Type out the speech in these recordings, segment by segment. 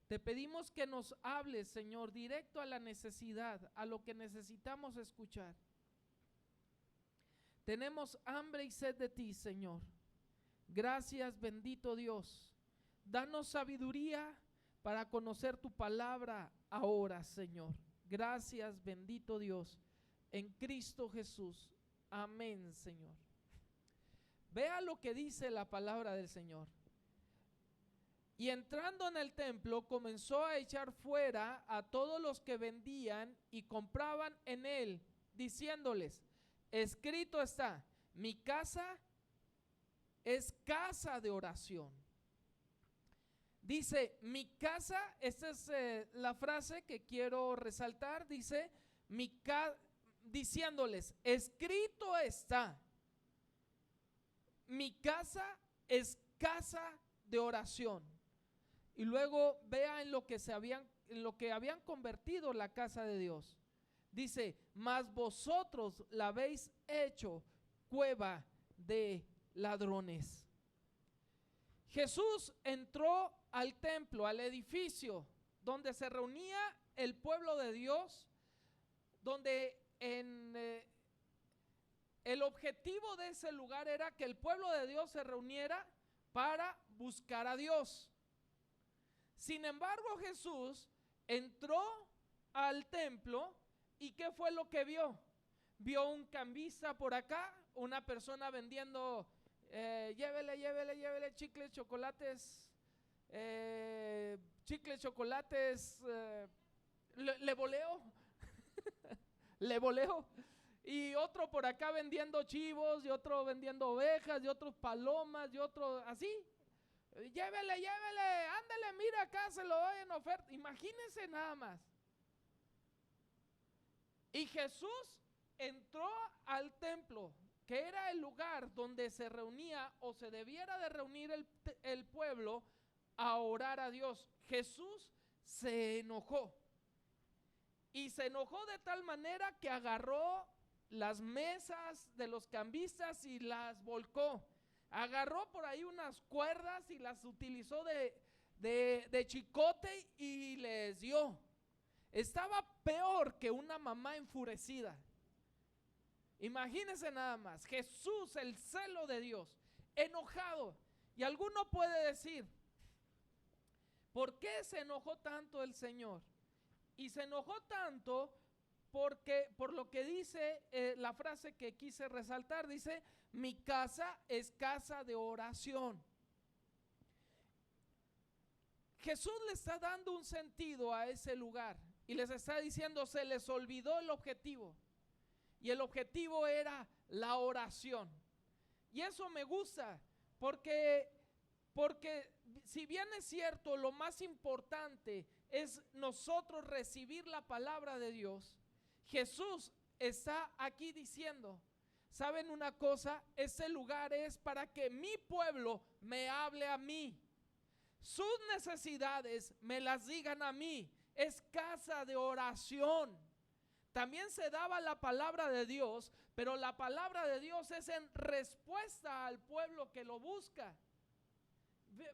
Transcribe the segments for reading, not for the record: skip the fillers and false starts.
Te pedimos que nos hables, Señor, directo a la necesidad, a lo que necesitamos escuchar. Tenemos hambre y sed de ti, Señor. Gracias, bendito Dios. Danos sabiduría para conocer tu palabra ahora, Señor. Gracias, bendito Dios. En Cristo Jesús. Amén, Señor. Vea lo que dice la palabra del Señor. Y entrando en el templo, comenzó a echar fuera a todos los que vendían y compraban en él, diciéndoles: escrito está, mi casa es casa de oración. Dice, mi casa, esta es la frase que quiero resaltar, dice, diciéndoles, escrito está, mi casa es casa de oración. Y luego vea en lo que habían convertido la casa de Dios. Dice, mas vosotros la habéis hecho cueva de ladrones. Jesús entró al templo, al edificio donde se reunía el pueblo de Dios, donde el objetivo de ese lugar era que el pueblo de Dios se reuniera para buscar a Dios. Sin embargo, Jesús entró al templo y ¿qué fue lo que vio? Vio un cambista por acá, una persona vendiendo llévele chicles, chocolates, le voleo, le voleo. Y otro por acá vendiendo chivos, y otro vendiendo ovejas, y otros palomas, y otro así. Llévele, ándale, mira acá, se lo doy en oferta. Imagínense nada más. Y Jesús entró al templo, que era el lugar donde se reunía o se debiera de reunir el pueblo a orar a Dios. Jesús se enojó. Y se enojó de tal manera que agarró las mesas de los cambistas y las volcó. Agarró por ahí unas cuerdas y las utilizó de chicote y les dio. Estaba peor que una mamá enfurecida. Imagínense nada más, Jesús, el celo de Dios, enojado. Y alguno puede decir, ¿por qué se enojó tanto el Señor? Y se enojó tanto porque, por lo que dice la frase que quise resaltar, dice, mi casa es casa de oración. Jesús le está dando un sentido a ese lugar y les está diciendo, se les olvidó el objetivo. Y el objetivo era la oración. Y eso me gusta, porque si bien es cierto, lo más importante es nosotros recibir la palabra de Dios, Jesús está aquí diciendo, ¿saben una cosa? Ese lugar es para que mi pueblo me hable a mí. Sus necesidades me las digan a mí. Es casa de oración. También se daba la palabra de Dios, pero la palabra de Dios es en respuesta al pueblo que lo busca.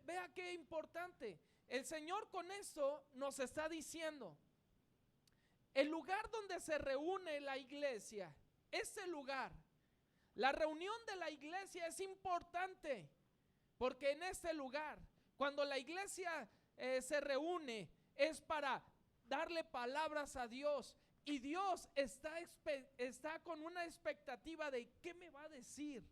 Vea qué importante. El Señor con esto nos está diciendo, el lugar donde se reúne la iglesia, ese lugar, la reunión de la iglesia es importante, porque en este lugar, cuando la iglesia se reúne, es para darle palabras a Dios. Y Dios está con una expectativa de ¿qué me va a decir?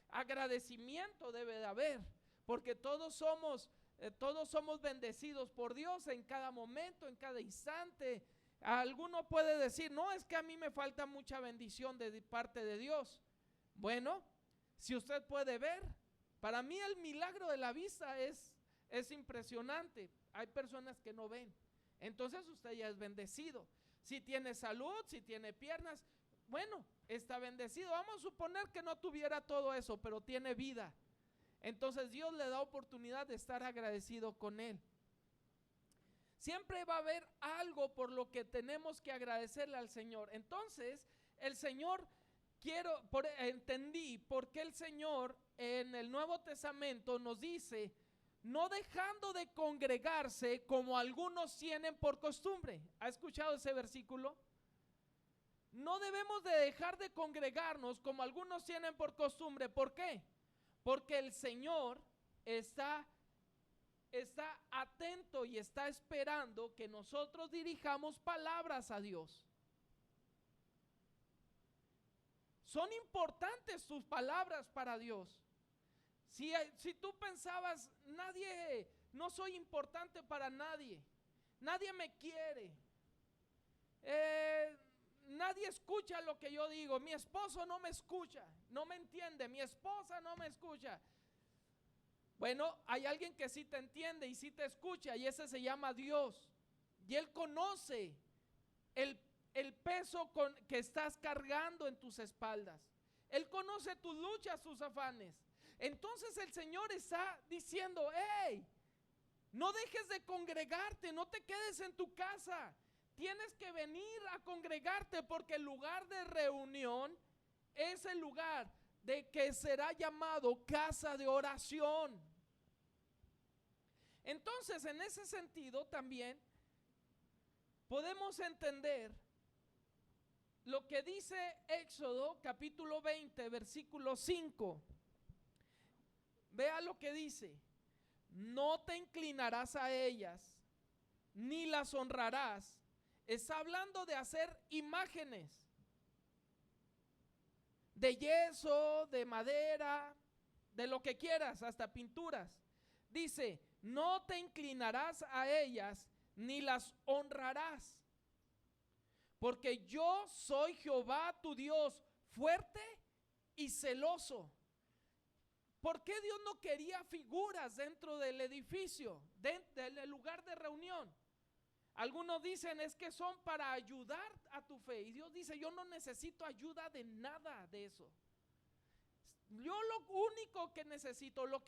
Agradecimiento debe de haber, porque todos somos bendecidos por Dios en cada momento, en cada instante. Alguno puede decir, no, es que a mí me falta mucha bendición de parte de Dios. Bueno, si usted puede ver, para mí el milagro de la vista es impresionante. Hay personas que no ven, entonces usted ya es bendecido. Si tiene salud, si tiene piernas, bueno, está bendecido. Vamos a suponer que no tuviera todo eso, pero tiene vida. Entonces Dios le da oportunidad de estar agradecido con él. Siempre va a haber algo por lo que tenemos que agradecerle al Señor. Entonces, el Señor, entendí por qué el Señor en el Nuevo Testamento nos dice, no dejando de congregarse como algunos tienen por costumbre. ¿Ha escuchado ese versículo? No debemos de dejar de congregarnos como algunos tienen por costumbre. ¿Por qué? Porque el Señor está atento y está esperando que nosotros dirijamos palabras a Dios. Son importantes tus palabras para Dios. Si tú pensabas, no soy importante para nadie, nadie me quiere, nadie escucha lo que yo digo, mi esposo no me escucha, no me entiende, mi esposa no me escucha. Bueno, hay alguien que sí te entiende y sí te escucha, y ese se llama Dios. Y Él conoce el peso que estás cargando en tus espaldas. Él conoce tus luchas, tus afanes. Entonces el Señor está diciendo, hey, no dejes de congregarte, no te quedes en tu casa. Tienes que venir a congregarte, porque el lugar de reunión es el lugar de que será llamado casa de oración. Entonces, en ese sentido también podemos entender lo que dice Éxodo capítulo 20, versículo 5. Vea lo que dice: no te inclinarás a ellas, ni las honrarás. Está hablando de hacer imágenes de yeso, de madera, de lo que quieras, hasta pinturas. Dice, no te inclinarás a ellas, ni las honrarás, porque yo soy Jehová tu Dios, fuerte y celoso. ¿Por qué Dios no quería figuras dentro del edificio, del lugar de reunión? Algunos dicen es que son para ayudar a tu fe, y Dios dice, yo no necesito ayuda de nada de eso. Yo lo único que necesito, lo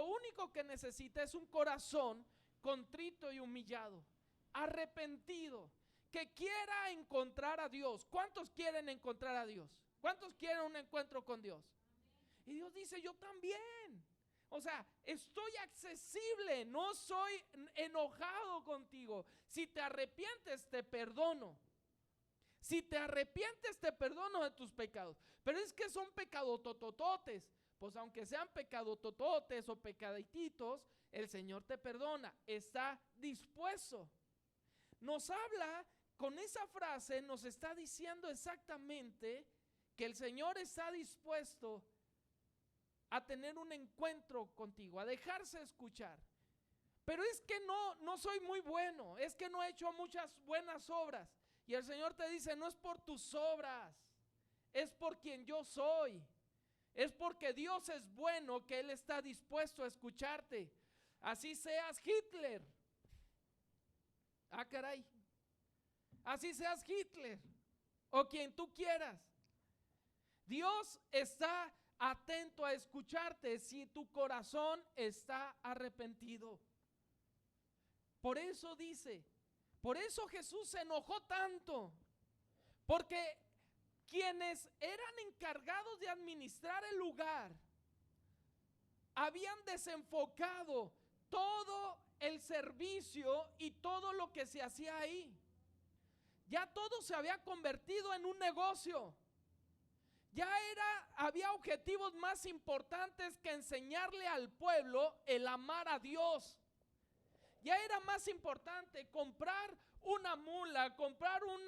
único que necesita es un corazón contrito y humillado, arrepentido, que quiera encontrar a Dios. ¿Cuántos quieren encontrar a Dios? ¿Cuántos quieren un encuentro con Dios? Y Dios dice, yo también. O sea, estoy accesible, no soy enojado contigo. Si te arrepientes, te perdono. Si te arrepientes, te perdono de tus pecados. Pero es que son pecadotototes. Pues aunque sean pecadotototes o pecadititos, el Señor te perdona. Está dispuesto. Nos habla, con esa frase, nos está diciendo exactamente que el Señor está dispuesto a tener un encuentro contigo, a dejarse escuchar. Pero es que no soy muy bueno, es que no he hecho muchas buenas obras. Y el Señor te dice, no es por tus obras, es por quien yo soy. Es porque Dios es bueno que Él está dispuesto a escucharte. Así seas Hitler. Ah, caray. Así seas Hitler o quien tú quieras. Dios está atento a escucharte si tu corazón está arrepentido. Por eso dice, por eso Jesús se enojó tanto, porque quienes eran encargados de administrar el lugar habían desenfocado todo el servicio y todo lo que se hacía ahí. Ya todo se había convertido en un negocio. Había objetivos más importantes que enseñarle al pueblo el amar a Dios. Ya era más importante comprar una mula, comprar un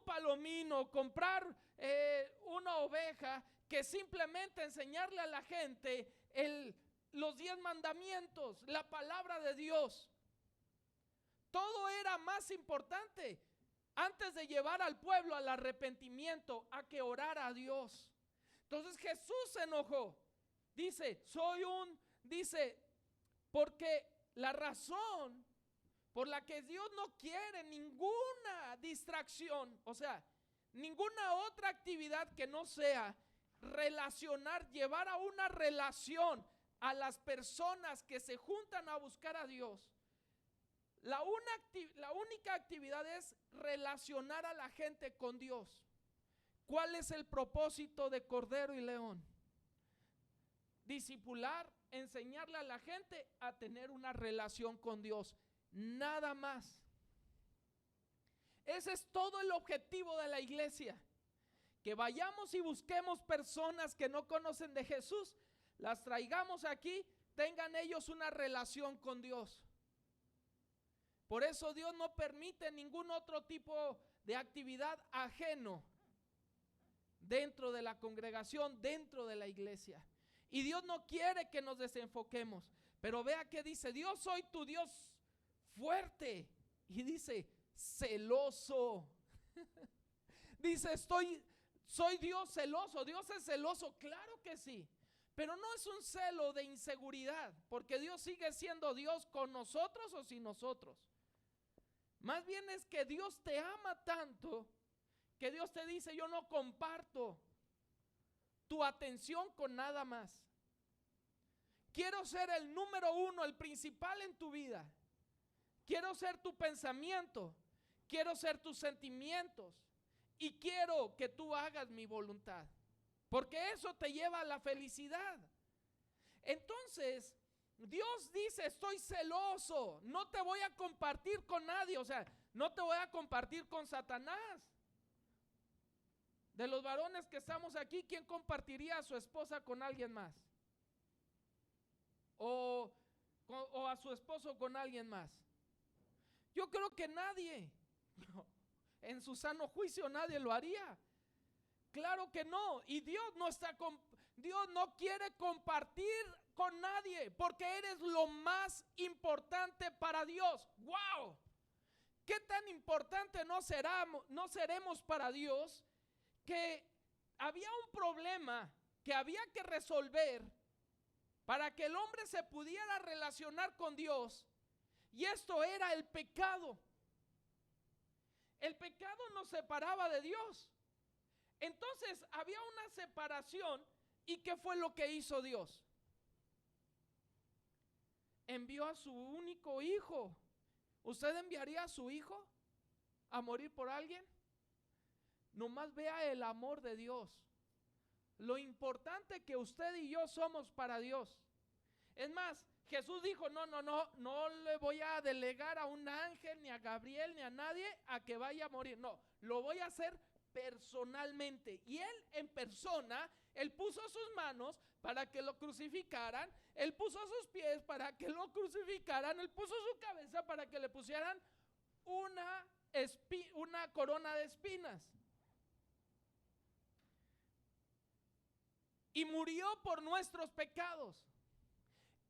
palomino, comprar una oveja, que simplemente enseñarle a la gente los 10 mandamientos, la palabra de Dios. Todo era más importante antes de llevar al pueblo al arrepentimiento, a que orara a Dios. Entonces Jesús se enojó. Dice, porque la razón por la que Dios no quiere ninguna distracción, o sea, ninguna otra actividad que no sea llevar a una relación a las personas que se juntan a buscar a Dios. La única actividad es relacionar a la gente con Dios. ¿Cuál es el propósito de Cordero y León? Discipular, enseñarle a la gente a tener una relación con Dios, nada más. Ese es todo el objetivo de la iglesia, que vayamos y busquemos personas que no conocen de Jesús, las traigamos aquí, tengan ellos una relación con Dios. Por eso Dios no permite ningún otro tipo de actividad ajeno dentro de la congregación, dentro de la iglesia. Y Dios no quiere que nos desenfoquemos. Pero vea que dice: Dios, soy tu Dios fuerte. Y dice: celoso. Dice: soy Dios celoso. Dios es celoso, claro que sí. Pero no es un celo de inseguridad, porque Dios sigue siendo Dios con nosotros o sin nosotros. Más bien es que Dios te ama tanto que Dios te dice: yo no comparto tu atención con nada más. Quiero ser el número uno, el principal en tu vida. Quiero ser tu pensamiento, quiero ser tus sentimientos y quiero que tú hagas mi voluntad, porque eso te lleva a la felicidad. Entonces Dios dice: estoy celoso, no te voy a compartir con nadie, o sea, no te voy a compartir con Satanás. De los varones que estamos aquí, ¿quién compartiría a su esposa con alguien más? O a su esposo con alguien más. Yo creo que nadie, en su sano juicio nadie lo haría. Claro que no. Y Dios no quiere compartir con nadie, porque eres lo más importante para Dios. ¡Wow! ¿Qué tan importante no seremos para Dios? Que había un problema que había que resolver para que el hombre se pudiera relacionar con Dios, y esto era el pecado. El pecado nos separaba de Dios. Entonces había una separación. ¿Y qué fue lo que hizo Dios? Envió a su único hijo. ¿Usted enviaría a su hijo a morir por alguien? Nomás vea el amor de Dios, lo importante que usted y yo somos para Dios. Es más, Jesús dijo: no le voy a delegar a un ángel, ni a Gabriel, ni a nadie a que vaya a morir. No, lo voy a hacer personalmente. Y Él en persona, Él puso sus manos para que lo crucificaran, Él puso sus pies para que lo crucificaran, Él puso su cabeza para que le pusieran una corona de espinas. Y murió por nuestros pecados.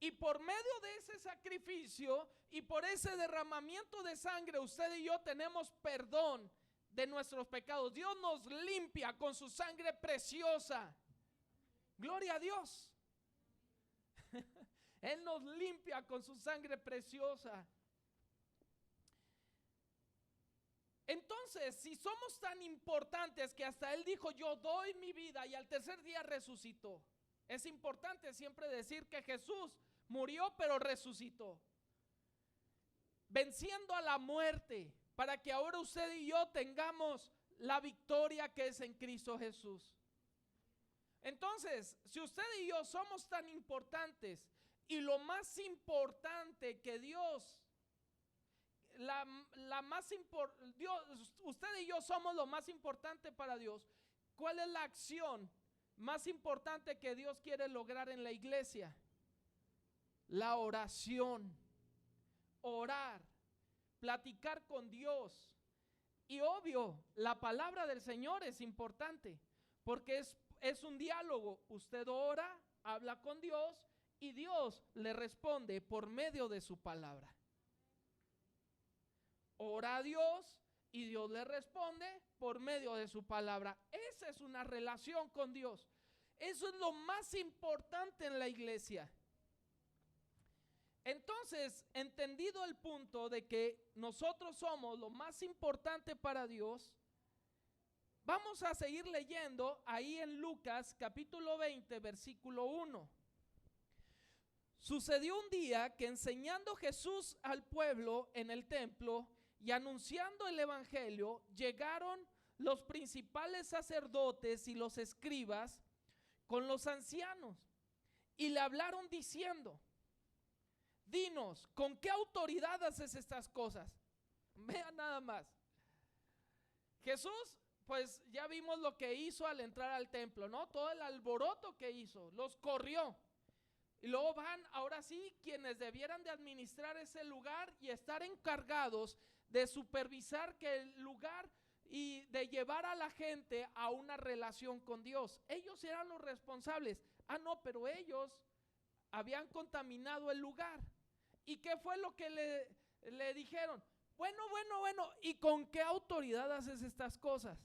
Y por medio de ese sacrificio y por ese derramamiento de sangre, usted y yo tenemos perdón de nuestros pecados. Dios nos limpia con su sangre preciosa. Gloria a Dios. Él nos limpia con su sangre preciosa. Entonces, si somos tan importantes que hasta Él dijo: yo doy mi vida, y al tercer día resucitó. Es importante siempre decir que Jesús murió pero resucitó, venciendo a la muerte, para que ahora usted y yo tengamos la victoria que es en Cristo Jesús. Entonces, si usted y yo somos tan importantes, y lo más importante que Dios, usted y yo somos lo más importante para Dios, ¿cuál es la acción más importante que Dios quiere lograr en la iglesia? La oración. Orar, platicar con Dios. Y obvio, la palabra del Señor es importante, porque es un diálogo. Usted ora, habla con Dios, y Dios le responde por medio de su palabra. Ora a Dios y Dios le responde por medio de su palabra. Esa es una relación con Dios. Eso es lo más importante en la iglesia. Entonces, entendido el punto de que nosotros somos lo más importante para Dios, vamos a seguir leyendo ahí en Lucas capítulo 20, versículo 1. Sucedió un día que, enseñando Jesús al pueblo en el templo y anunciando el evangelio, llegaron los principales sacerdotes y los escribas con los ancianos, y le hablaron diciendo: dinos, ¿con qué autoridad haces estas cosas? Vean nada más. Jesús, pues ya vimos lo que hizo al entrar al templo, ¿no? Todo el alboroto que hizo, los corrió. Y luego van, ahora sí, quienes debieran de administrar ese lugar y estar encargados de supervisar que el lugar y de llevar a la gente a una relación con Dios. Ellos eran los responsables. Ah, no, pero ellos habían contaminado el lugar. ¿Y qué fue lo que le dijeron? Bueno, ¿y con qué autoridad haces estas cosas?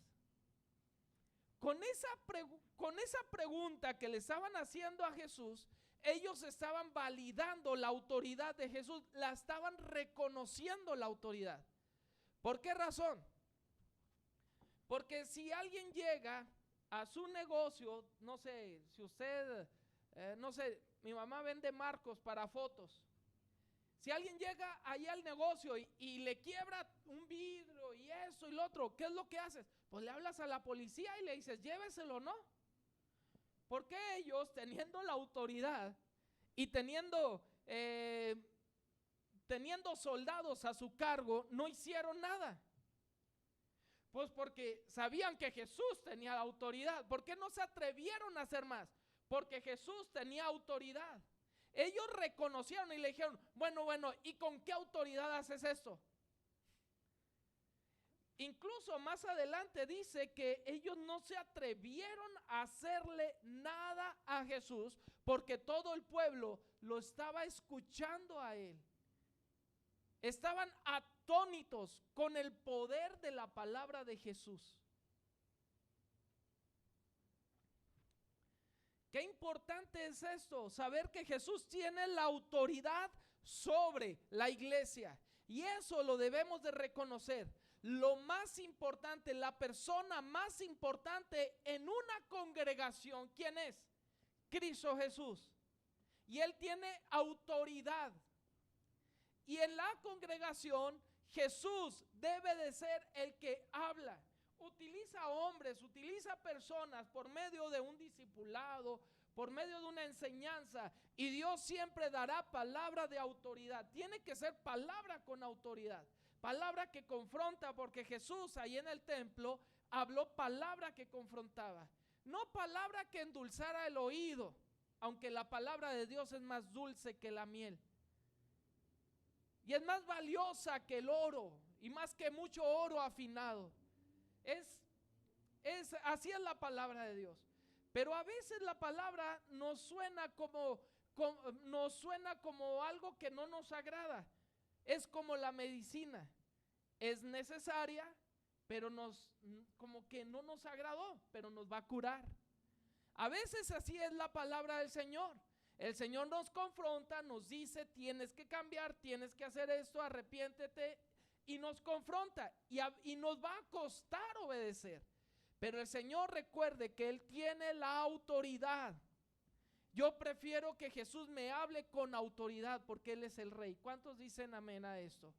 Con esa pregunta que le estaban haciendo a Jesús, ellos estaban validando la autoridad de Jesús, la estaban reconociendo la autoridad. ¿Por qué razón? Porque si alguien llega a su negocio, no sé, si usted, no sé, mi mamá vende marcos para fotos. Si alguien llega ahí al negocio y le quiebra un vidrio y eso y lo otro, ¿qué es lo que haces? Pues le hablas a la policía y le dices, lléveselo, ¿no? Porque ellos, teniendo la autoridad y teniendo soldados a su cargo, no hicieron nada. Pues porque sabían que Jesús tenía la autoridad. ¿Por qué no se atrevieron a hacer más? Porque Jesús tenía autoridad. Ellos reconocieron y le dijeron, bueno, ¿y con qué autoridad haces esto? Incluso más adelante dice que ellos no se atrevieron a hacerle nada a Jesús porque todo el pueblo lo estaba escuchando a él. Estaban atónitos con el poder de la palabra de Jesús. Qué importante es esto, saber que Jesús tiene la autoridad sobre la iglesia. Y eso lo debemos de reconocer. Lo más importante, la persona más importante en una congregación, ¿quién es? Cristo Jesús. Y Él tiene autoridad. Y en la congregación, Jesús debe de ser el que habla. Utiliza hombres, utiliza personas por medio de un discipulado, por medio de una enseñanza, y Dios siempre dará palabra de autoridad. Tiene que ser palabra con autoridad, palabra que confronta, porque Jesús ahí en el templo habló palabra que confrontaba, no palabra que endulzara el oído, aunque la palabra de Dios es más dulce que la miel y es más valiosa que el oro y más que mucho oro afinado. Así es la palabra de Dios. Pero a veces la palabra nos suena como algo que no nos agrada. Es como la medicina. Es necesaria, pero como que no nos agradó, pero nos va a curar. A veces así es la palabra del Señor. El Señor nos confronta, nos dice, tienes que cambiar, tienes que hacer esto, arrepiéntete. Y nos confronta y nos va a costar obedecer. Pero el Señor recuerde que Él tiene la autoridad. Yo prefiero que Jesús me hable con autoridad porque Él es el Rey. ¿Cuántos dicen amén a esto?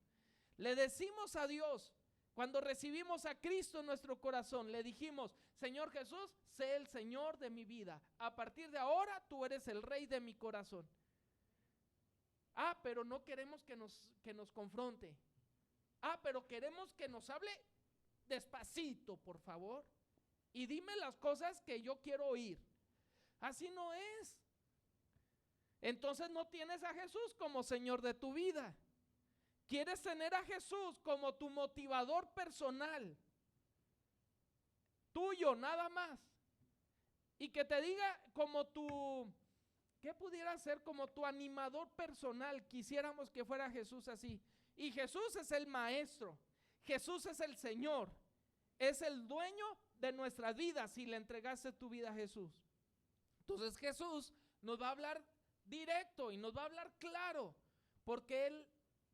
Le decimos a Dios, cuando recibimos a Cristo en nuestro corazón, le dijimos, Señor Jesús, sé el Señor de mi vida. A partir de ahora tú eres el Rey de mi corazón. Pero no queremos que nos confronte. Pero queremos que nos hable despacito, por favor. Y dime las cosas que yo quiero oír. Así no es. Entonces no tienes a Jesús como Señor de tu vida. Quieres tener a Jesús como tu motivador personal. Tuyo, nada más. Y que te diga como ¿qué pudiera ser como tu animador personal? Quisiéramos que fuera Jesús así. Y Jesús es el maestro, Jesús es el Señor, es el dueño de nuestras vidas si le entregaste tu vida a Jesús. Entonces Jesús nos va a hablar directo y nos va a hablar claro, porque Él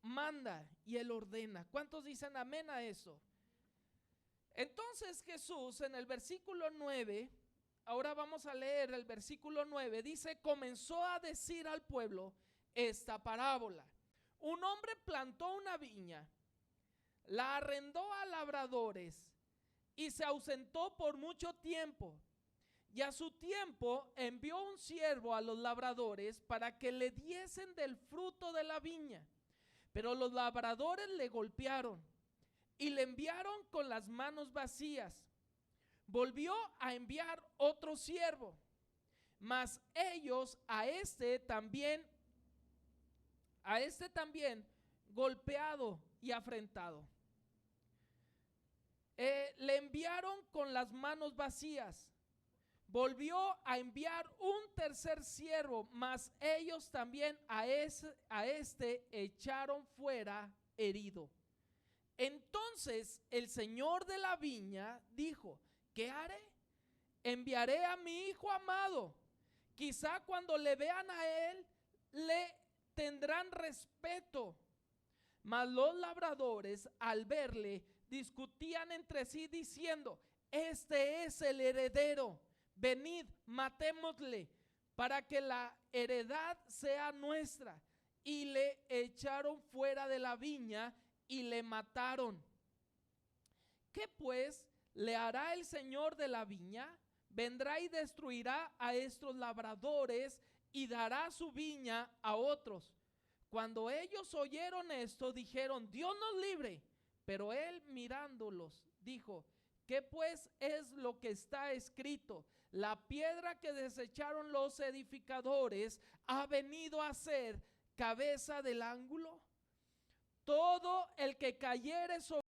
manda y Él ordena. ¿Cuántos dicen amén a eso? Entonces Jesús en el versículo 9, ahora vamos a leer el versículo 9, dice, comenzó a decir al pueblo esta parábola. Un hombre plantó una viña, la arrendó a labradores y se ausentó por mucho tiempo. Y a su tiempo envió un siervo a los labradores para que le diesen del fruto de la viña. Pero los labradores le golpearon y le enviaron con las manos vacías. Volvió a enviar otro siervo, mas ellos a este también golpeado y afrentado. Le enviaron con las manos vacías. Volvió a enviar un tercer siervo, mas ellos también a este echaron fuera herido. Entonces el señor de la viña dijo: ¿qué haré? Enviaré a mi hijo amado. Quizá cuando le vean a él, le tendrán respeto. Mas los labradores, al verle, discutían entre sí diciendo: este es el heredero. Venid, matémosle, para que la heredad sea nuestra. Y le echaron fuera de la viña y le mataron. ¿Qué pues le hará el señor de la viña? Vendrá y destruirá a estos labradores y dará su viña a otros. Cuando ellos oyeron esto, dijeron: Dios nos libre. Pero él, mirándolos, dijo: ¿qué pues es lo que está escrito? La piedra que desecharon los edificadores ha venido a ser cabeza del ángulo. Todo el que cayere sobre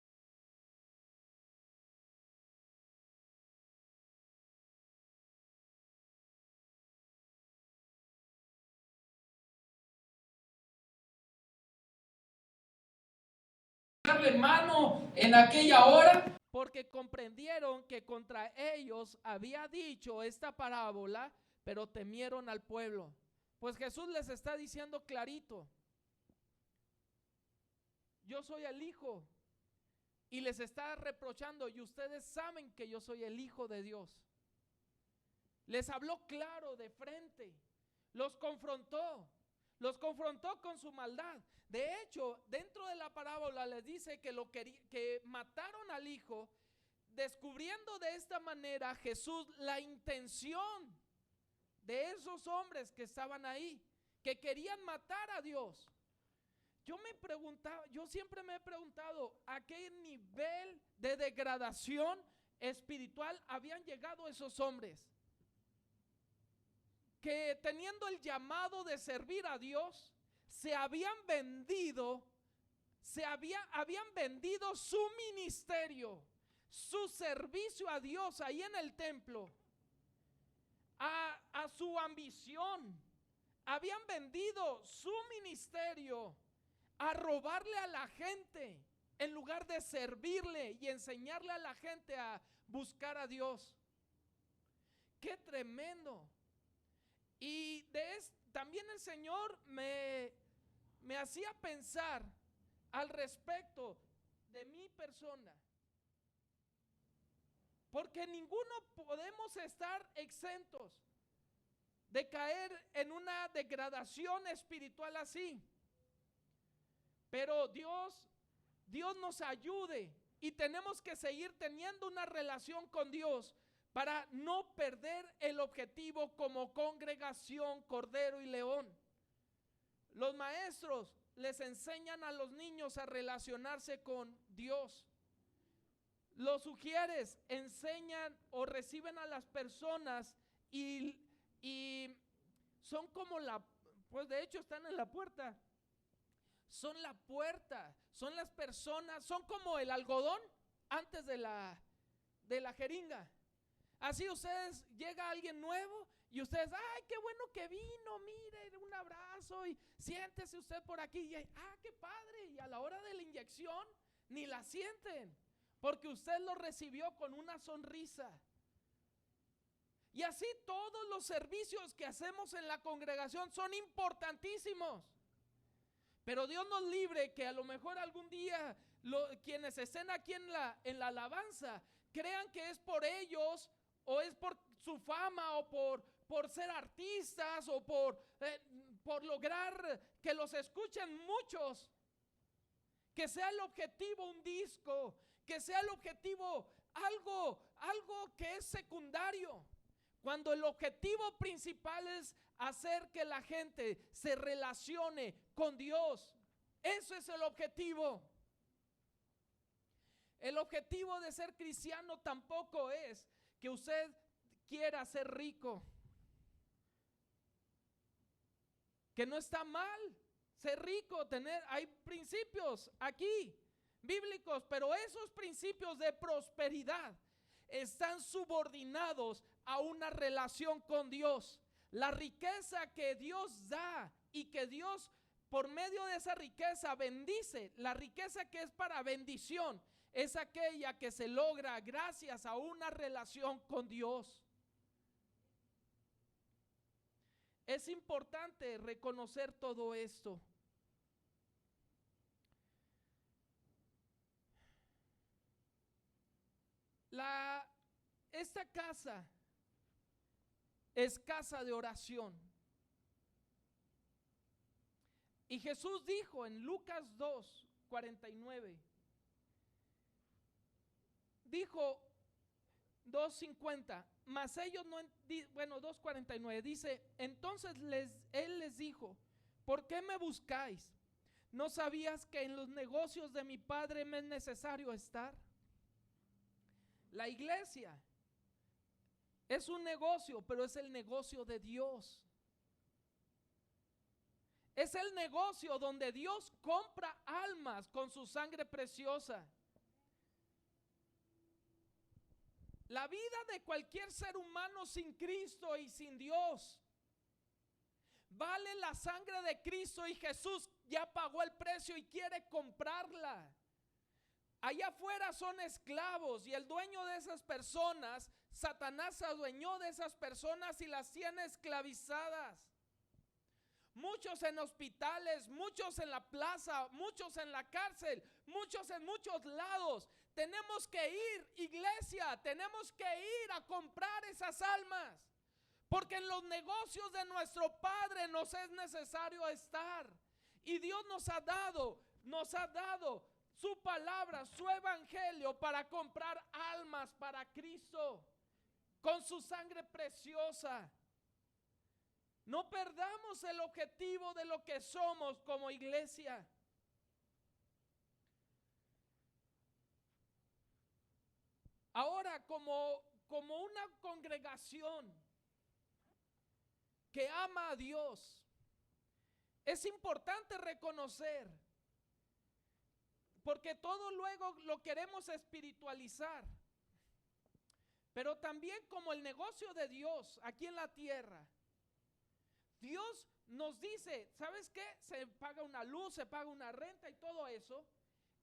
mano en aquella hora, porque comprendieron que contra ellos había dicho esta parábola, pero temieron al pueblo. Pues Jesús les está diciendo clarito: yo soy el Hijo. Y les está reprochando: y ustedes saben que yo soy el Hijo de Dios. Les habló claro de frente, los confrontó con su maldad. De hecho, dentro de la parábola les dice que mataron al hijo, descubriendo de esta manera Jesús la intención de esos hombres que estaban ahí, que querían matar a Dios. Yo siempre me he preguntado a qué nivel de degradación espiritual habían llegado esos hombres, que teniendo el llamado de servir a Dios, habían vendido su ministerio, su servicio a Dios ahí en el templo, a su ambición. Habían vendido su ministerio a robarle a la gente en lugar de servirle y enseñarle a la gente a buscar a Dios. ¡Qué tremendo! Y también el Señor me hacía pensar al respecto de mi persona, porque ninguno podemos estar exentos de caer en una degradación espiritual así. Pero Dios nos ayude, y tenemos que seguir teniendo una relación con Dios para no perder el objetivo como congregación Cordero y León. Los maestros les enseñan a los niños a relacionarse con Dios. Los ujieres enseñan o reciben a las personas y son como pues de hecho están en la puerta. Son la puerta, son las personas, son como el algodón antes de la jeringa. Así ustedes, llega alguien nuevo y ustedes: ay, qué bueno que vino, mire, un abrazo y siéntese usted por aquí. Y qué padre. Y a la hora de la inyección ni la sienten, porque usted lo recibió con una sonrisa. Y así todos los servicios que hacemos en la congregación son importantísimos. Pero Dios nos libre que a lo mejor algún día quienes estén aquí en la alabanza crean que es por ellos, o es por su fama, o por ser artistas, o por lograr que los escuchen muchos. Que sea el objetivo un disco, que sea el objetivo algo que es secundario. Cuando el objetivo principal es hacer que la gente se relacione con Dios. Eso es el objetivo. El objetivo de ser cristiano tampoco es que usted quiera ser rico. Que no está mal ser rico, hay principios aquí bíblicos, pero esos principios de prosperidad están subordinados a una relación con Dios. La riqueza que Dios da y que Dios por medio de esa riqueza bendice, la riqueza que es para bendición, es aquella que se logra gracias a una relación con Dios. Es importante reconocer todo esto. Esta casa es casa de oración. Y Jesús dijo en Lucas 2:49, dijo 2:50, mas ellos no, 2:49, dice, entonces él les dijo, ¿por qué me buscáis? ¿No sabías que en los negocios de mi Padre me es necesario estar? La iglesia es un negocio, pero es el negocio de Dios. Es el negocio donde Dios compra almas con su sangre preciosa. La vida de cualquier ser humano sin Cristo y sin Dios vale la sangre de Cristo, y Jesús ya pagó el precio y quiere comprarla. Allá afuera son esclavos, y el dueño de esas personas, Satanás, se adueñó de esas personas y las tiene esclavizadas. Muchos en hospitales, muchos en la plaza, muchos en la cárcel, muchos en muchos lados. Tenemos que ir, iglesia, tenemos que ir a comprar esas almas, porque en los negocios de nuestro Padre nos es necesario estar. Y Dios nos ha dado su palabra, su evangelio, para comprar almas para Cristo con su sangre preciosa. No perdamos el objetivo de lo que somos como iglesia. Ahora, como una congregación que ama a Dios, es importante reconocer, porque todo luego lo queremos espiritualizar, pero también como el negocio de Dios aquí en la tierra. Dios nos dice, ¿sabes qué? Se paga una luz, se paga una renta y todo eso.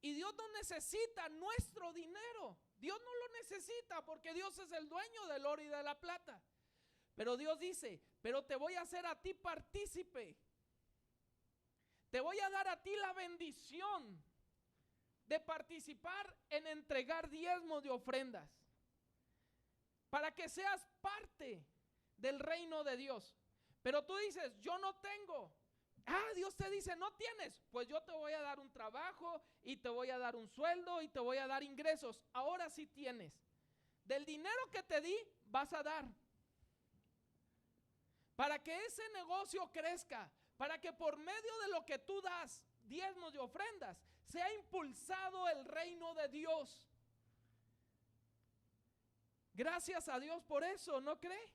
Y Dios no necesita nuestro dinero. Dios no lo necesita, porque Dios es el dueño del oro y de la plata. Pero Dios dice, pero te voy a hacer a ti partícipe. Te voy a dar a ti la bendición de participar en entregar diezmos de ofrendas, para que seas parte del reino de Dios. Pero tú dices, yo no tengo. Dios te dice, no tienes. Pues yo te voy a dar un trabajo y te voy a dar un sueldo y te voy a dar ingresos. Ahora sí tienes. Del dinero que te di, vas a dar. Para que ese negocio crezca, para que por medio de lo que tú das, diezmos de ofrendas, sea impulsado el reino de Dios. Gracias a Dios por eso, ¿no cree?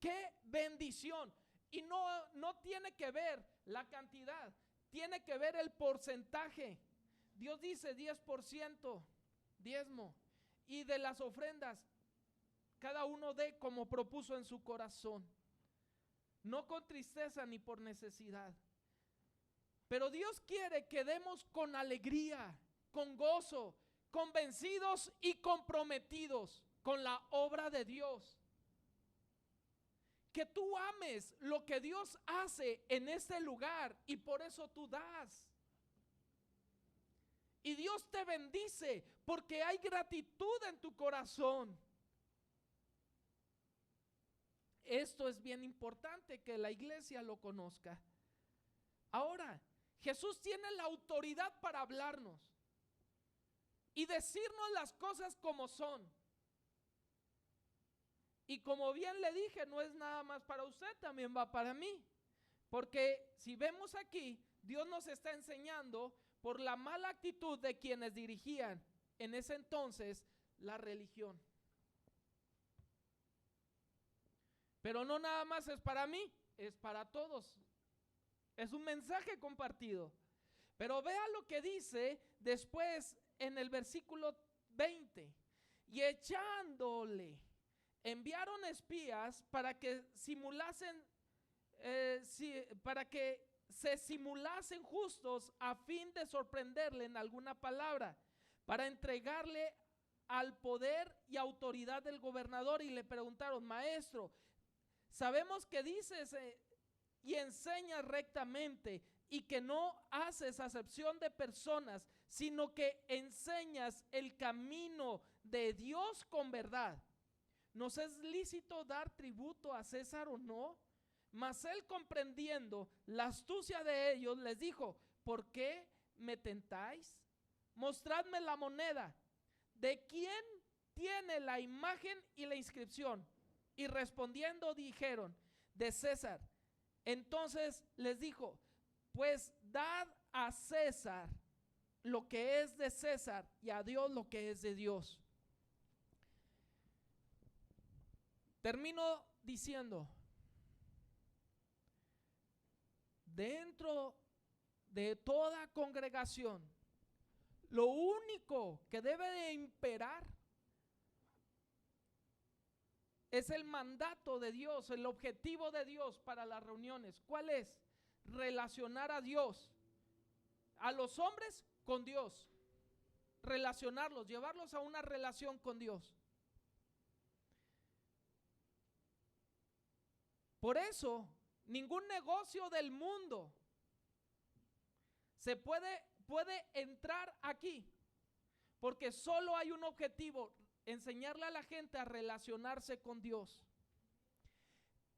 ¡Qué bendición! Y no tiene que ver la cantidad, tiene que ver el porcentaje. Dios dice 10% diezmo, y de las ofrendas cada uno dé como propuso en su corazón, no con tristeza ni por necesidad. Pero Dios quiere que demos con alegría, con gozo, convencidos y comprometidos con la obra de Dios. Que tú ames lo que Dios hace en este lugar, y por eso tú das. Y Dios te bendice porque hay gratitud en tu corazón. Esto es bien importante que la iglesia lo conozca. Ahora, Jesús tiene la autoridad para hablarnos y decirnos las cosas como son. Y como bien le dije, no es nada más para usted, también va para mí. Porque si vemos aquí, Dios nos está enseñando por la mala actitud de quienes dirigían en ese entonces la religión. Pero no nada más es para mí, es para todos. Es un mensaje compartido. Pero vea lo que dice después en el versículo 20. Y echándole, enviaron espías para que simulasen, para que se simulasen justos a fin de sorprenderle en alguna palabra, para entregarle al poder y autoridad del gobernador. Y le preguntaron: maestro, sabemos que dices y enseñas rectamente y que no haces acepción de personas, sino que enseñas el camino de Dios con verdad. ¿Nos es lícito dar tributo a César o no? Mas él, comprendiendo la astucia de ellos, les dijo: ¿por qué me tentáis? Mostradme la moneda. ¿De quién tiene la imagen y la inscripción? Y respondiendo dijeron: de César. Entonces les dijo: pues dad a César lo que es de César y a Dios lo que es de Dios. Termino diciendo, dentro de toda congregación, lo único que debe de imperar es el mandato de Dios, el objetivo de Dios para las reuniones. ¿Cuál es? Relacionar a Dios, a los hombres con Dios, relacionarlos, llevarlos a una relación con Dios. Por eso, ningún negocio del mundo se puede entrar aquí, porque solo hay un objetivo: enseñarle a la gente a relacionarse con Dios.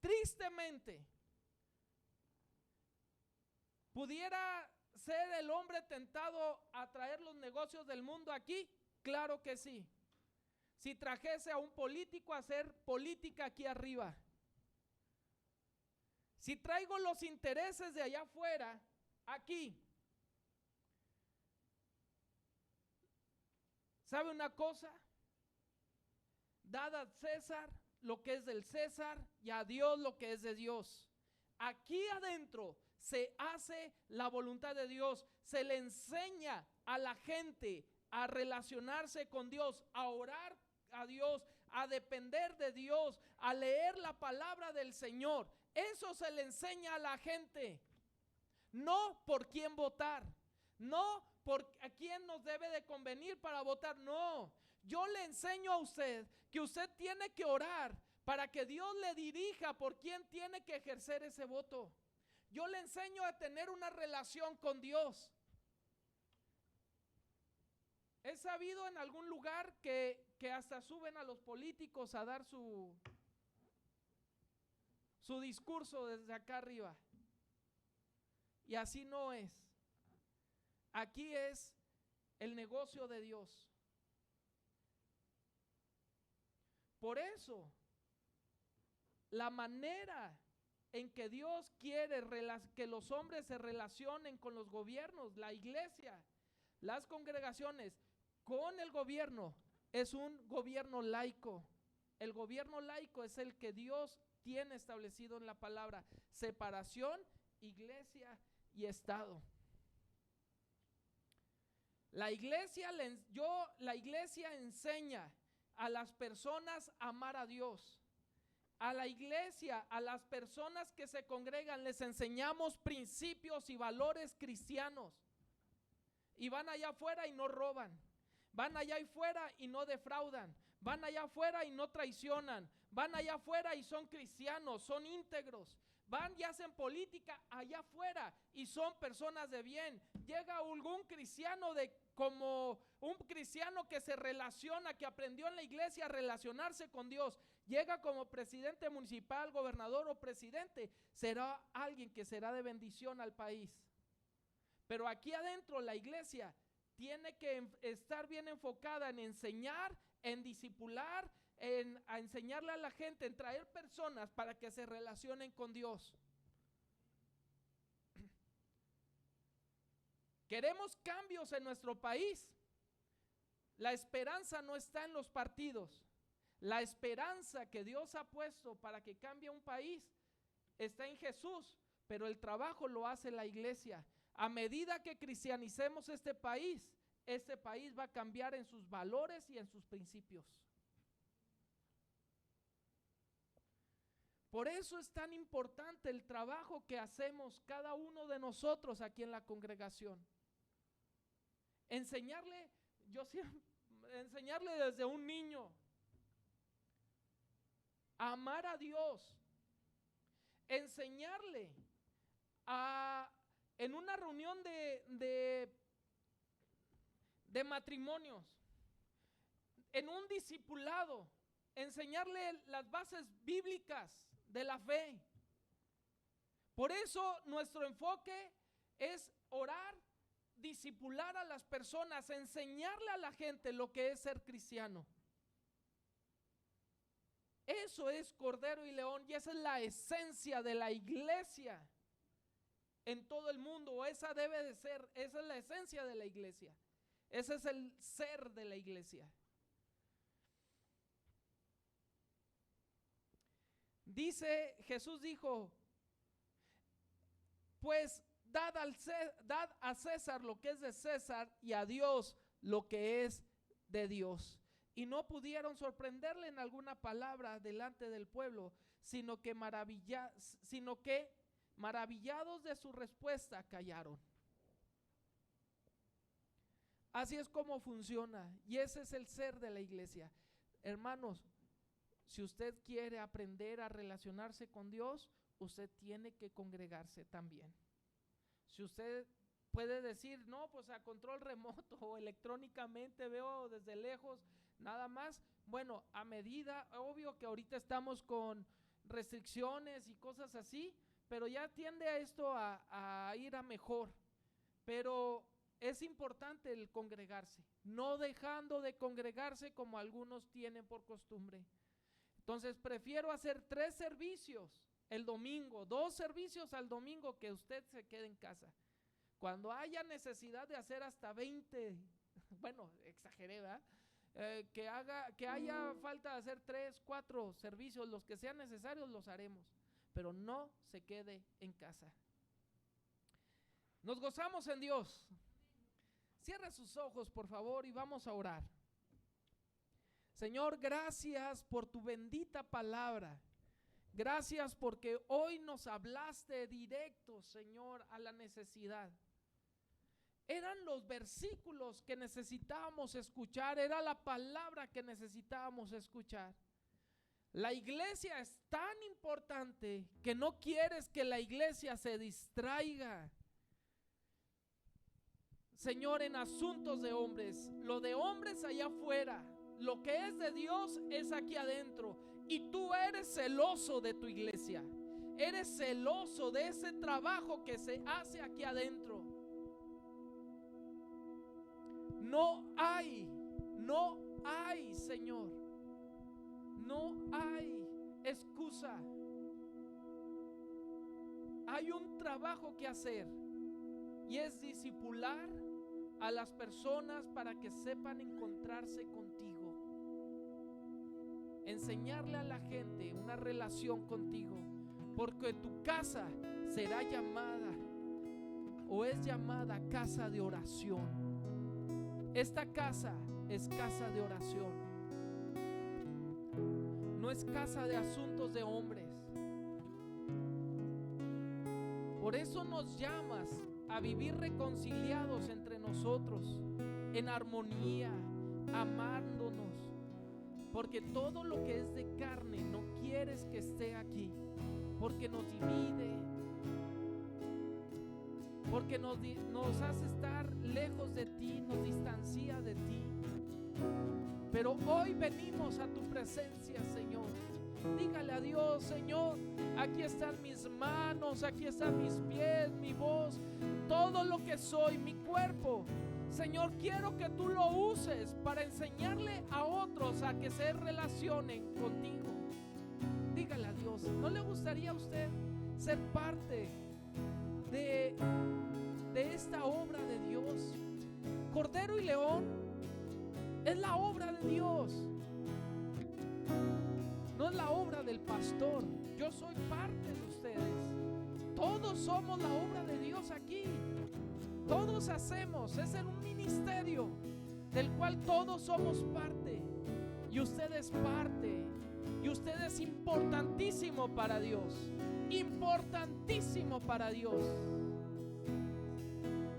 Tristemente, ¿pudiera ser el hombre tentado a traer los negocios del mundo aquí? Claro que sí. Si trajese a un político a hacer política aquí arriba. Si traigo los intereses de allá afuera, aquí. ¿Sabe una cosa? Dad a César lo que es del César y a Dios lo que es de Dios. Aquí adentro se hace la voluntad de Dios, se le enseña a la gente a relacionarse con Dios, a orar a Dios, a depender de Dios, a leer la palabra del Señor. Eso se le enseña a la gente. No por quién votar, no por a quién nos debe de convenir para votar, no. Yo le enseño a usted que usted tiene que orar para que Dios le dirija por quién tiene que ejercer ese voto. Yo le enseño a tener una relación con Dios. He sabido en algún lugar que hasta suben a los políticos a dar su discurso desde acá arriba. Y así no es. Aquí es el negocio de Dios. Por eso, la manera en que Dios quiere que los hombres se relacionen con los gobiernos, la iglesia, las congregaciones, con el gobierno, es un gobierno laico. El gobierno laico es el que Dios tiene establecido en la palabra: separación, iglesia y Estado. La iglesia enseña a las personas a amar a Dios. A la iglesia, a las personas que se congregan, les enseñamos principios y valores cristianos. Y van allá afuera y no roban. Van allá afuera y no defraudan. Van allá afuera y no traicionan. Van allá afuera y son cristianos, son íntegros. Van y hacen política allá afuera y son personas de bien. Llega algún cristiano como un cristiano que se relaciona, que aprendió en la iglesia a relacionarse con Dios. Llega como presidente municipal, gobernador o presidente. Será alguien que será de bendición al país. Pero aquí adentro la iglesia tiene que estar bien enfocada en enseñar, en discipular, a enseñarle a la gente, en traer personas para que se relacionen con Dios. Queremos cambios en nuestro país. La esperanza no está en los partidos. La esperanza que Dios ha puesto para que cambie un país está en Jesús, pero el trabajo lo hace la iglesia. A medida que cristianicemos este país va a cambiar en sus valores y en sus principios. Por eso es tan importante el trabajo que hacemos cada uno de nosotros aquí en la congregación. Enseñarle desde un niño a amar a Dios, enseñarle en una reunión de matrimonios, en un discipulado, enseñarle las bases bíblicas de la fe. Por eso nuestro enfoque es orar, discipular a las personas, enseñarle a la gente lo que es ser cristiano. Eso es Cordero y León, y esa es la esencia de la iglesia en todo el mundo. Esa debe de ser, esa es la esencia de la iglesia. Ese es el ser de la iglesia. Dice, Jesús dijo, pues dad a César lo que es de César y a Dios lo que es de Dios. Y no pudieron sorprenderle en alguna palabra delante del pueblo, sino que maravillados de su respuesta callaron. Así es como funciona, y ese es el ser de la iglesia. Hermanos, si usted quiere aprender a relacionarse con Dios, usted tiene que congregarse también. Si usted puede decir, no, pues a control remoto o electrónicamente veo desde lejos, nada más, bueno, a medida, obvio que ahorita estamos con restricciones y cosas así, pero ya tiende a esto a ir a mejor. Pero es importante el congregarse, no dejando de congregarse como algunos tienen por costumbre. Entonces prefiero hacer 3 servicios el domingo, 2 servicios al domingo, que usted se quede en casa. Cuando haya necesidad de hacer hasta 20, bueno, exageré, ¿verdad? Que haya falta de hacer 3, 4 servicios, los que sean necesarios los haremos, pero no se quede en casa. Nos gozamos en Dios. Cierre sus ojos, por favor, y vamos a orar. Señor, gracias por tu bendita palabra. Gracias porque hoy nos hablaste directo, Señor, a la necesidad. Eran los versículos que necesitábamos escuchar, era la palabra que necesitábamos escuchar. La iglesia es tan importante que no quieres que la iglesia se distraiga, Señor, en asuntos de hombres. Lo de hombres allá afuera, lo que es de Dios es aquí adentro. Y tú eres celoso de tu iglesia, eres celoso de ese trabajo que se hace aquí adentro. No hay, Señor, no hay excusa. Hay un trabajo que hacer, y es discipular a las personas para que sepan encontrarse contigo. Enseñarle a la gente una relación contigo, porque tu casa será llamada o es llamada casa de oración. Esta casa es casa de oración, no es casa de asuntos de hombres. Por eso nos llamas a vivir reconciliados entre nosotros, en armonía, amándonos. Porque todo lo que es de carne no quieres que esté aquí, porque nos divide, porque nos hace estar lejos de ti, nos distancia de ti. Pero hoy venimos a tu presencia, Señor. Dígale a Dios, Señor, aquí están mis manos, aquí están mis pies, mi voz, todo lo que soy, mi cuerpo. Señor, Señor, quiero que tú lo uses para enseñarle a otros a que se relacionen contigo. Dígale a Dios, ¿no le gustaría a usted ser parte de esta obra de Dios? Cordero y León es la obra de Dios, no es la obra del pastor. Yo soy parte de ustedes. Todos somos la obra de Dios aquí. Todos hacemos, es un ministerio del cual todos somos parte. Y usted es parte. Y usted es importantísimo para Dios. Importantísimo para Dios.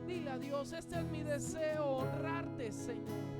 Dile a Dios, este es mi deseo, honrarte, Señor.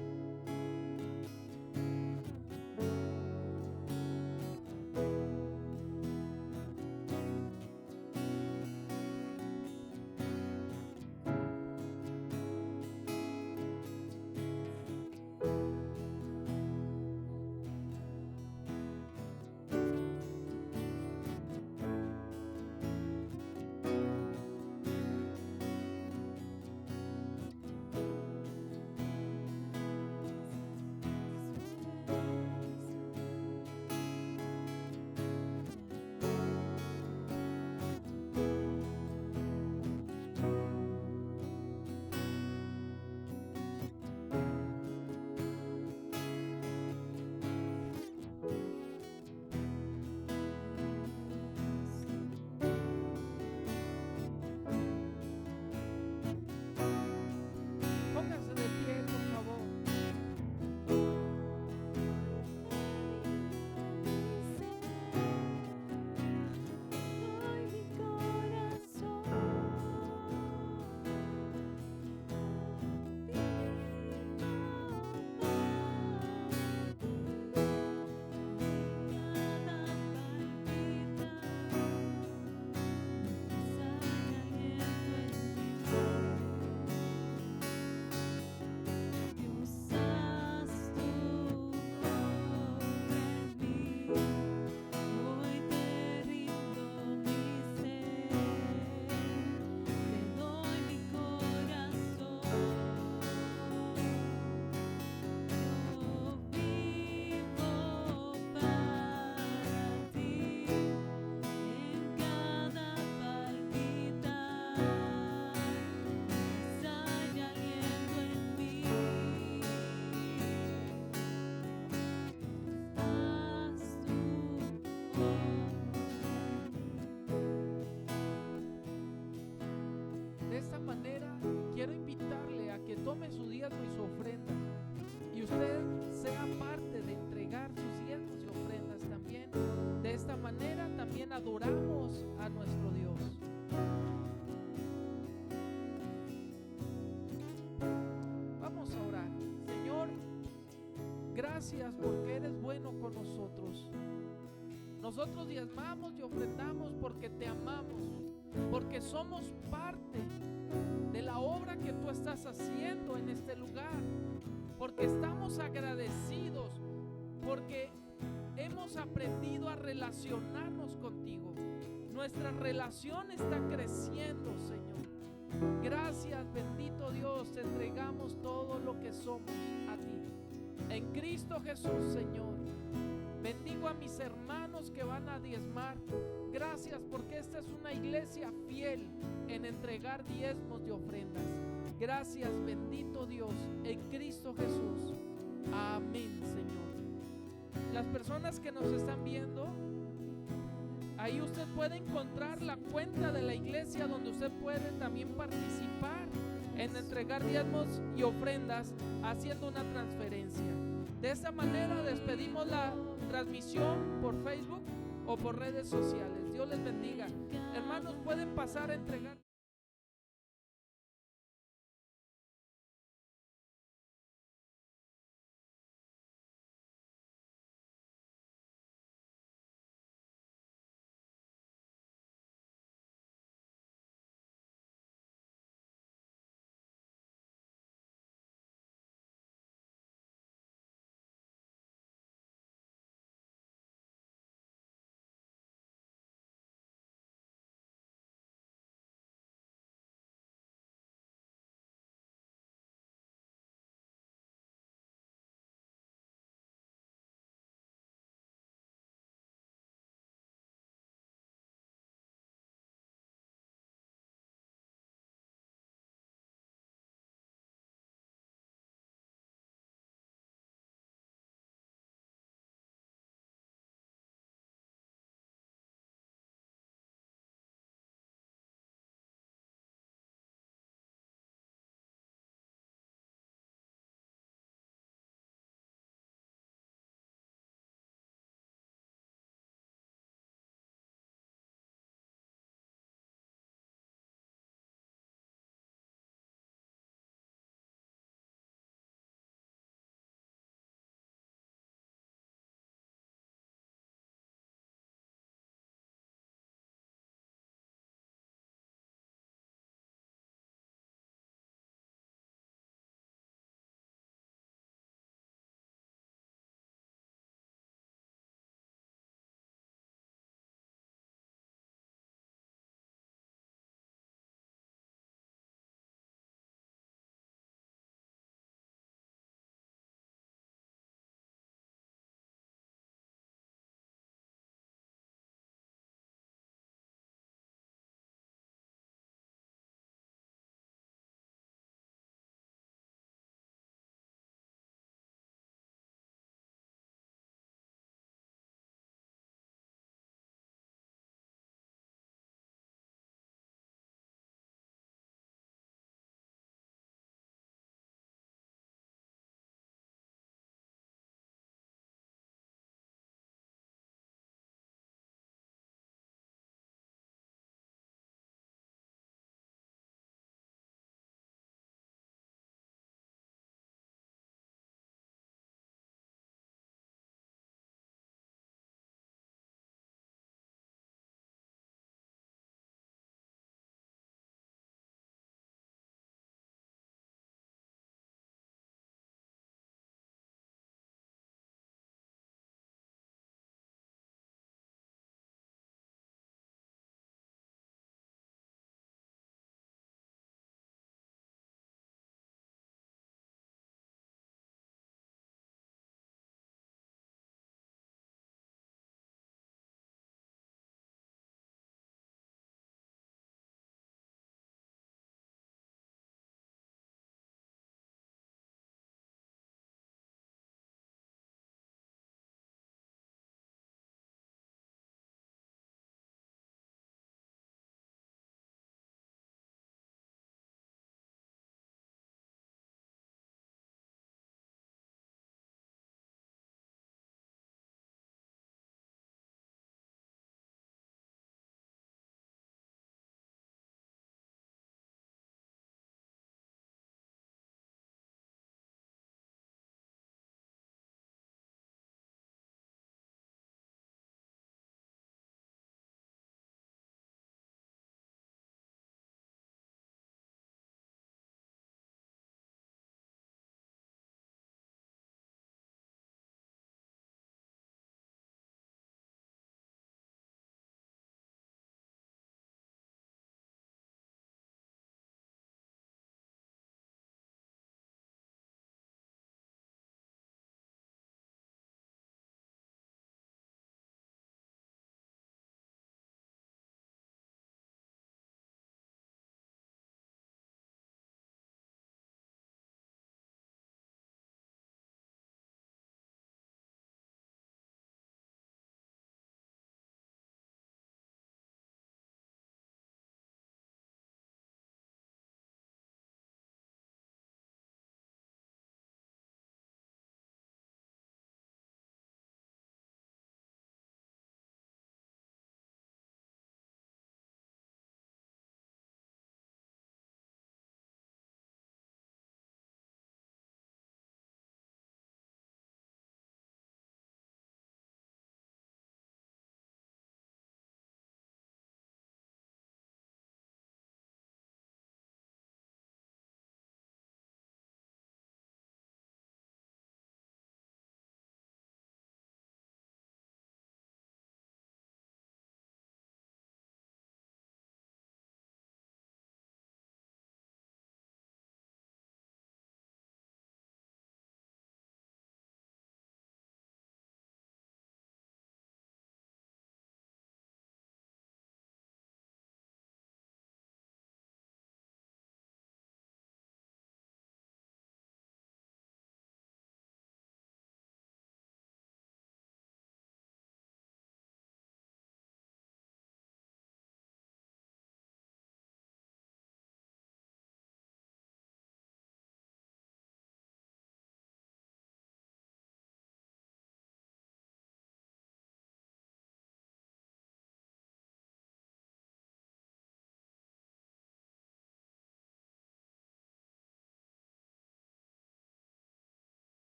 Póngase de pie, por favor. Doy mi corazón, Dios, haz tu obra en mí. Hoy te rindo mi ser, te doy mi corazón. Yo vivo para ti, en cada palpitar, sale aliento en mí. Haz tu De esta manera quiero invitarle a que tome su diezmo y su ofrenda y usted sea parte de entregar sus diezmos y ofrendas también. De esta manera también adoramos a nuestro Dios. Vamos a orar. Señor, gracias porque eres bueno con nosotros. Nosotros diezmamos y ofrendamos porque te amamos, porque somos parte de la obra que tú estás haciendo en este lugar, porque estamos agradecidos, porque hemos aprendido a relacionarnos contigo. Nuestra relación está creciendo, Señor. Gracias, bendito Dios, te entregamos todo lo que somos a ti. En Cristo Jesús, Señor. Bendigo a mis hermanos que van a diezmar. Gracias porque esta es una iglesia fiel en entregar diezmos y ofrendas. Gracias, bendito Dios, en Cristo Jesús. Amén, Señor. Las personas que nos están viendo, ahí usted puede encontrar la cuenta de la iglesia donde usted puede también participar en entregar diezmos y ofrendas haciendo una transferencia. De esta manera despedimos la transmisión por Facebook o por redes sociales. Dios les bendiga. Hermanos, pueden pasar a entregar.